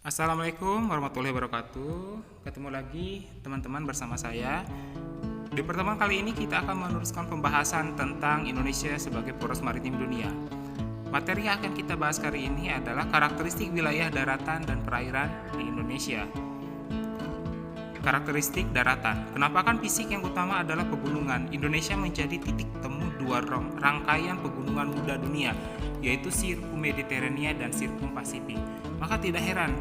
Assalamualaikum warahmatullahi wabarakatuh. Ketemu lagi teman-teman bersama saya. Di pertemuan kali ini kita akan meneruskan pembahasan tentang Indonesia sebagai poros maritim dunia. Materi yang akan kita bahas kali ini adalah karakteristik wilayah daratan dan perairan di Indonesia. Karakteristik daratan. Penampakan fisik yang utama adalah pegunungan. Indonesia menjadi titik temu dua rangkaian pegunungan muda dunia, yaitu Sirkum Mediterania dan Sirkum Pasifik. Maka tidak heran,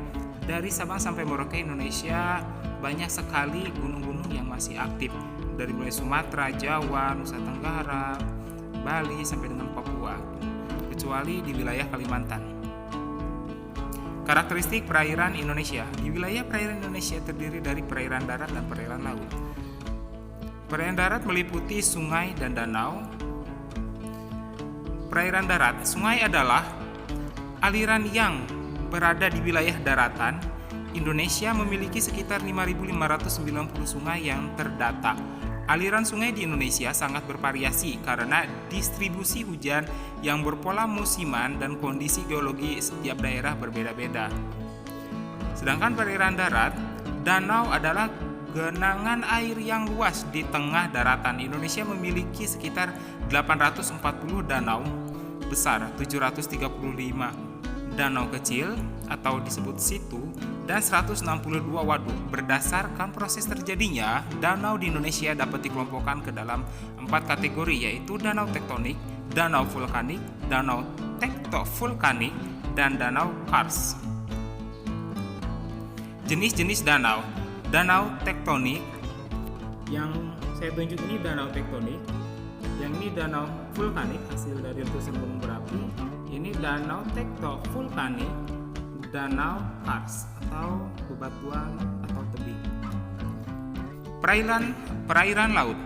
dari Sabang sampai Merauke Indonesia banyak sekali gunung-gunung yang masih aktif, dari mulai Sumatera, Jawa, Nusa Tenggara, Bali sampai dengan Papua, kecuali di wilayah Kalimantan. Karakteristik perairan Indonesia. Di wilayah perairan Indonesia terdiri dari perairan darat dan perairan laut. Perairan darat meliputi sungai dan danau. Perairan darat, sungai adalah aliran yang berada di wilayah daratan. Indonesia memiliki sekitar 5.590 sungai yang terdata. Aliran sungai di Indonesia sangat bervariasi karena distribusi hujan yang berpola musiman dan kondisi geologi setiap daerah berbeda-beda. Sedangkan perairan darat, danau adalah genangan air yang luas di tengah daratan. Indonesia memiliki sekitar 840 danau besar, 735 danau kecil atau disebut situ, dan 162 waduk. Berdasarkan proses terjadinya, danau di Indonesia dapat dikelompokkan ke dalam 4 kategori, yaitu danau tektonik, danau vulkanik, danau tektovulkanik, dan danau kars. Jenis-jenis danau. Danau tektonik yang saya tunjuk ini danau tektonik, yang ini danau vulkanik hasil dari letusan gunung berapi. Ini danau tektovulkanik, danau kars atau bebatuan atau tebing. Perairan laut.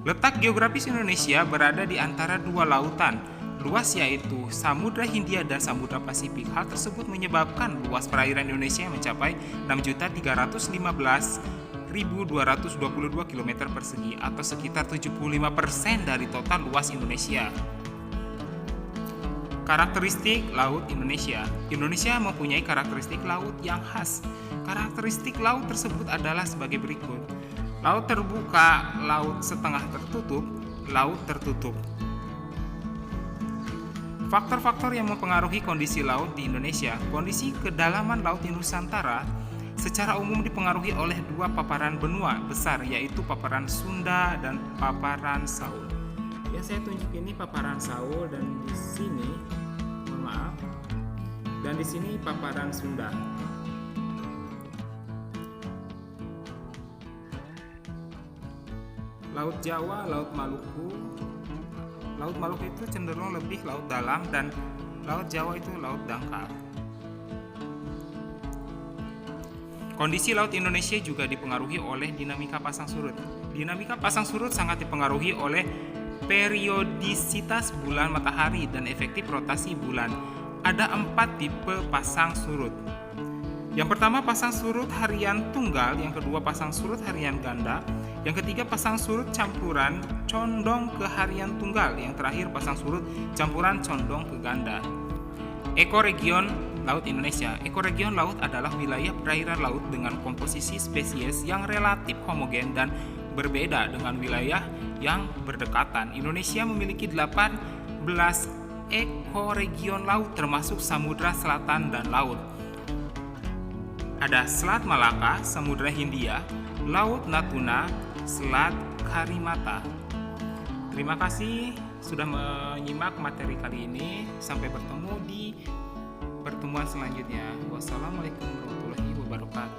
Letak geografis Indonesia berada di antara dua lautan luas, yaitu Samudra Hindia dan Samudra Pasifik. Hal tersebut menyebabkan luas perairan Indonesia mencapai 6.315.222 km persegi atau sekitar 75% dari total luas Indonesia. Karakteristik laut Indonesia. Indonesia mempunyai karakteristik laut yang khas. Karakteristik laut tersebut adalah sebagai berikut: laut terbuka, laut setengah tertutup, laut tertutup. Faktor-faktor yang mempengaruhi kondisi laut di Indonesia. Kondisi kedalaman laut di Nusantara secara umum dipengaruhi oleh dua paparan benua besar, yaitu paparan Sunda dan paparan Saul. Yang saya tunjuk ini paparan Saul, dan di sini, dan di sini paparan Sunda. Laut Jawa, Laut Maluku. Laut Maluku itu cenderung lebih laut dalam, dan Laut Jawa itu laut dangkal. Kondisi laut Indonesia juga dipengaruhi oleh dinamika pasang surut. Dinamika pasang surut sangat dipengaruhi oleh periodisitas bulan matahari dan efektif rotasi bulan. Ada 4 tipe pasang surut. Yang pertama, pasang surut harian tunggal. Yang kedua, pasang surut harian ganda. Yang ketiga, pasang surut campuran condong ke harian tunggal. Yang terakhir, pasang surut campuran condong ke ganda. Ekoregion laut Indonesia. Ekoregion laut adalah wilayah perairan laut dengan komposisi spesies yang relatif homogen dan berbeda dengan wilayah yang berdekatan. Indonesia memiliki 18 ekoregion laut termasuk Samudra Selatan dan Laut. Ada Selat Malaka, Samudra Hindia, Laut Natuna, Selat Karimata. Terima kasih sudah menyimak materi kali ini. Sampai bertemu di pertemuan selanjutnya. Wassalamualaikum warahmatullahi wabarakatuh.